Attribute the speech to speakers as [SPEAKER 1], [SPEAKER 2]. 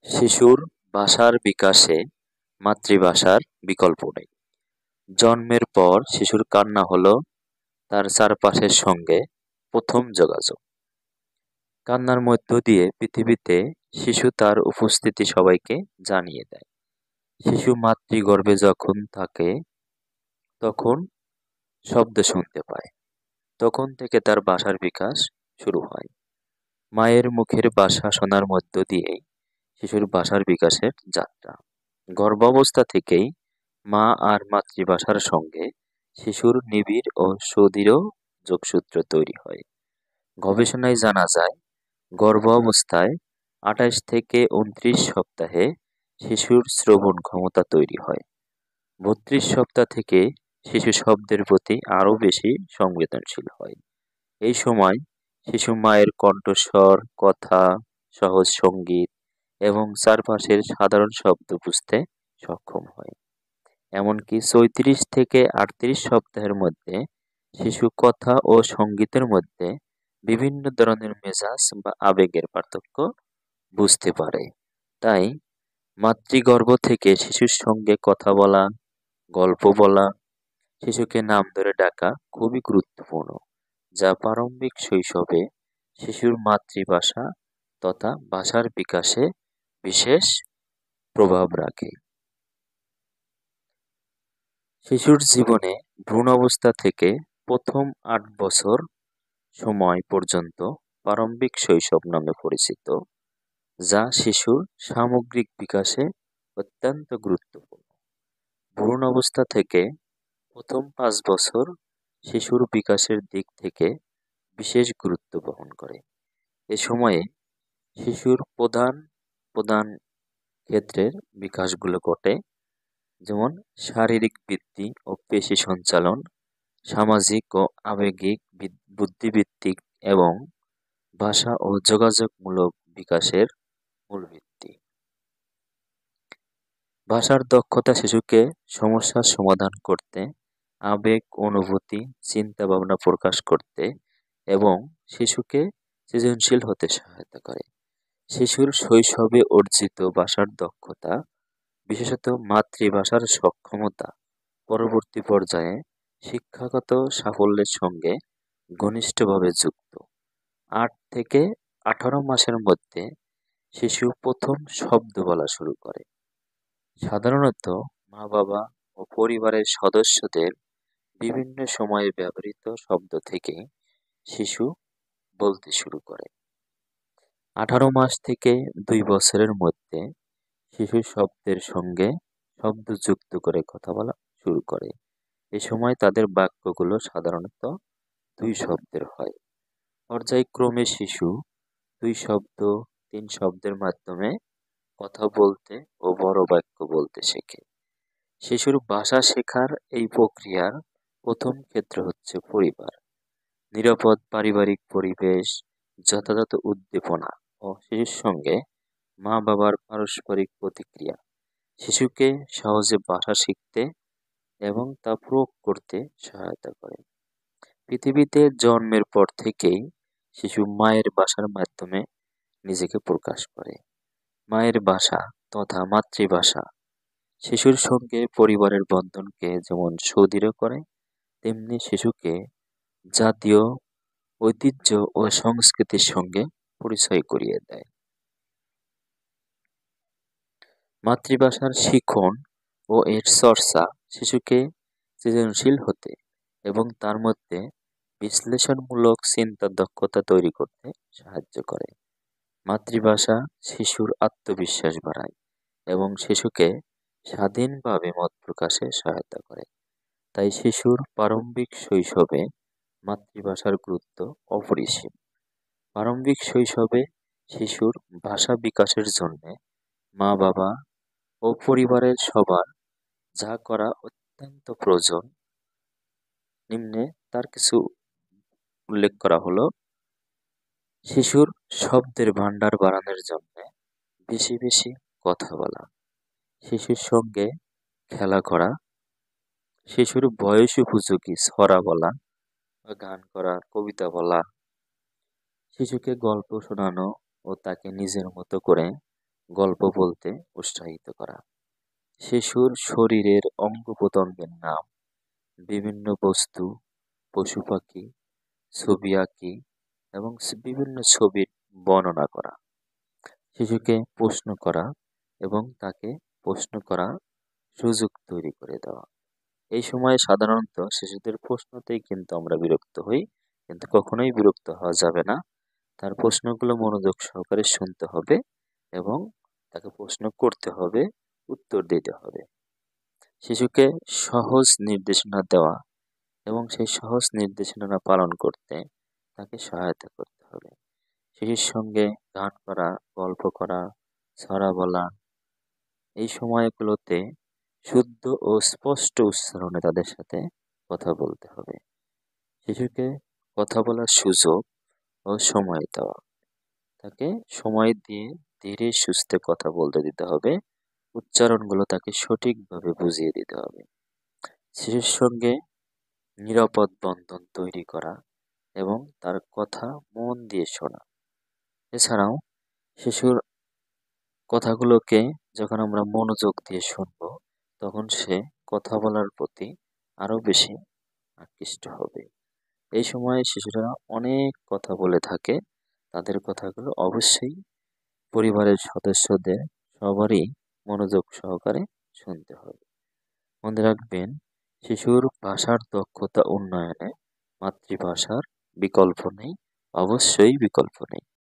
[SPEAKER 1] শিশুর ভাষার বিকাশে মাতৃভাষার বিকল্প নেই। জন্মের পর শিশুর কান্না হলো তার চারপাশের সঙ্গে প্রথম যোগাযোগ। কান্নার মধ্য দিয়ে পৃথিবীতে শিশু তার উপস্থিতি সবাইকে জানিয়ে দেয়। শিশু মাতৃগর্ভে যখন থাকে তখন শব্দ শুনতে পায়। তখন থেকে তার ভাষার বিকাশ শুরু হয়। মায়ের মুখের ভাষা শোনার মধ্য দিয়েই শিশুর ভাষার বিকাশের যাত্রা। গর্ভাবস্থা থেকেই মা আর মাতৃভাষার সঙ্গে শিশুর নিবিড় ও সুদৃঢ় যোগসূত্র তৈরি হয়। গবেষণায় জানা যায়, গর্ভাবস্থায় ২৮ থেকে ২৯ সপ্তাহে শিশুর শ্রবণ ক্ষমতা তৈরি হয়। ৩২ সপ্তাহ থেকে শিশু শব্দের প্রতি আরও বেশি সংবেদনশীল হয়। এই সময় শিশু মায়ের কণ্ঠস্বর, কথা, সহজ সঙ্গীত এবং চারপাশের সাধারণ শব্দ বুঝতে সক্ষম হয়। এমনকি ৩৬ থেকে ৩৮ সপ্তাহের মধ্যে শিশু কথা ও সঙ্গীতের মধ্যে বিভিন্ন ধরনের মেজাজ বা আবেগের পার্থক্য বুঝতে পারে। তাই মাতৃগর্ভ থেকে শিশুর সঙ্গে কথা বলা, গল্প বলা, শিশুকে নাম ধরে ডাকা খুবই গুরুত্বপূর্ণ, যা প্রারম্ভিক শৈশবে শিশুর মাতৃভাষা তথা ভাষার বিকাশে বিশেষ প্রভাব রাখে। শিশুর জীবনে ভ্রূণ অবস্থা থেকে প্রথম ৮ বছর সময় পর্যন্ত প্রারম্ভিক শৈশব নামে পরিচিত, যা শিশুর সামগ্রিক বিকাশে অত্যন্ত গুরুত্বপূর্ণ। ভ্রূণ অবস্থা থেকে প্রথম ৫ বছর শিশুর বিকাশের দিক থেকে বিশেষ গুরুত্ব বহন করে। এ সময়ে শিশুর প্রধান প্রধান ক্ষেত্রের বিকাশগুলো ঘটে, যেমন শারীরিক বৃদ্ধি ও পেশি সঞ্চালন, সামাজিক ও আবেগিক বুদ্ধিবৃত্তিক এবং ভাষা ও যোগাযোগমূলক বিকাশের মূল ভিত্তি। ভাষার দক্ষতা শিশুকে সমস্যার সমাধান করতে, আবেগ, অনুভূতি, চিন্তা ভাবনা প্রকাশ করতে এবং শিশুকে সৃজনশীল হতে সহায়তা করে। শিশুর শৈশবে অর্জিত ভাষার দক্ষতা, বিশেষত মাতৃভাষার সক্ষমতা, পরবর্তী পর্যায়ে শিক্ষাগত সাফল্যের সঙ্গে ঘনিষ্ঠভাবে যুক্ত। ৮ থেকে ১৮ মাসের মধ্যে শিশু প্রথম শব্দ বলা শুরু করে। সাধারণত মা-বাবা ও পরিবারের সদস্যদের বিভিন্ন সময়ে ব্যবহৃত শব্দ থেকে শিশু বলতে শুরু করে। ১৮ মাস থেকে ২ বছরের মধ্যে শিশু শব্দের সঙ্গে শব্দ যুক্ত করে কথা বলা শুরু করে। এ সময় তাদের বাক্যগুলো সাধারণত ২ শব্দের হয়। পর্যায়ক্রমে শিশু ২ শব্দ, ৩ শব্দের মাধ্যমে কথা বলতে ও বড় বাক্য বলতে শেখে। শিশুর ভাষা শেখার এই প্রক্রিয়ার প্রথম ক্ষেত্র হচ্ছে পরিবার। নিরাপদ পারিবারিক পরিবেশ, যথাযথ উদ্দীপনা ও শিশুর সঙ্গে মা-বাবার পারস্পরিক প্রতিক্রিয়া শিশুকে সহজে ভাষা শিখতে এবং তা প্রয়োগ করতে সহায়তা করে। পৃথিবীতে জন্মের পর থেকেই শিশু মায়ের ভাষার মাধ্যমে নিজেকে প্রকাশ করে। মায়ের ভাষা তথা মাতৃভাষা শিশুর সঙ্গে পরিবারের বন্ধনকে যেমন সুদৃঢ় করে, তেমনি শিশুকে জাতীয় ঐতিহ্য ও সংস্কৃতির সঙ্গে পরিচয় করিয়ে দেয়। মাতৃভাষার শিখন ও এর চর্চা শিশুকে সৃজনশীল হতে এবং তার মধ্যে বিশ্লেষণমূলক চিন্তার দক্ষতা তৈরি করতে সাহায্য করে। মাতৃভাষা শিশুর আত্মবিশ্বাস বাড়ায় এবং শিশুকে স্বাধীনভাবে মত প্রকাশে সহায়তা করে। তাই শিশুর প্রারম্ভিক শৈশবে মাতৃভাষার গুরুত্ব অপরিসীম। প্রারম্ভিক শৈশবে শিশুর ভাষা বিকাশের জন্য মা-বাবা ও পরিবারের সবার যা করা অত্যন্ত প্রয়োজন, নিম্নে তার কিছু উল্লেখ করা হলো। শিশুর শব্দের ভান্ডার বাড়ানোর জন্য বেশি বেশি কথা বলা, শিশুর সঙ্গে খেলা করা, শিশুর বয়স উপযোগী ছড়া বলা বা গান করা, কবিতা বলা, শিশুকে গল্প শোনানো ও তাকে নিজের মতো করে গল্প বলতে উৎসাহিত করা। শিশুর শরীরের অঙ্গ প্রত্যঙ্গের নাম, বিভিন্ন বস্তু, পশু পাখি, ছবি আঁকি এবং বিভিন্ন ছবির বর্ণনা করা। শিশুকে প্রশ্ন করা এবং তাকে প্রশ্ন করা সুযোগ তৈরি করে দেওয়া। এই সময়ে সাধারণত শিশুদের প্রশ্নতেই কিন্তু আমরা বিরক্ত হই, কিন্তু কখনোই বিরক্ত হওয়া যাবে না। তার প্রশ্নগুলো মনোযোগ সহকারে শুনতে হবে এবং তাকে প্রশ্ন করতে হবে, উত্তর দিতে হবে। শিশুকে সহজ নির্দেশনা দেওয়া এবং সেই সহজ নির্দেশনা পালন করতে তাকে সহায়তা করতে হবে। শিশুর সঙ্গে গান করা, গল্প করা, ছড়া বলা, এই সময়গুলোতে শুদ্ধ ও স্পষ্ট উচ্চারণে তাদের সাথে কথা বলতে হবে। শিশুকে কথা বলার সুযোগ ও সময় দেওয়া, তাকে সময় দিয়ে ধীরে সুস্থে কথা বলতে দিতে হবে। উচ্চারণগুলো তাকে সঠিকভাবে বুঝিয়ে দিতে হবে। শিশুর সঙ্গে নিরাপদ বন্ধন তৈরি করা এবং তার কথা মন দিয়ে শোনা। এছাড়াও শিশুর কথাগুলোকে যখন আমরা মনোযোগ দিয়ে শুনব, তখন সে কথা বলার প্রতি আরো বেশি আকৃষ্ট হবে। এই সময়ে শিশুরা অনেক কথা বলে থাকে। তাদের কথাগুলো অবশ্যই পরিবারের সদস্যদের সবারই মনোযোগ সহকারে শুনতে হবে। মনে রাখবেন, শিশুর ভাষার দক্ষতা উন্নয়নে মাতৃভাষার বিকল্প নেই, অবশ্যই বিকল্প নেই।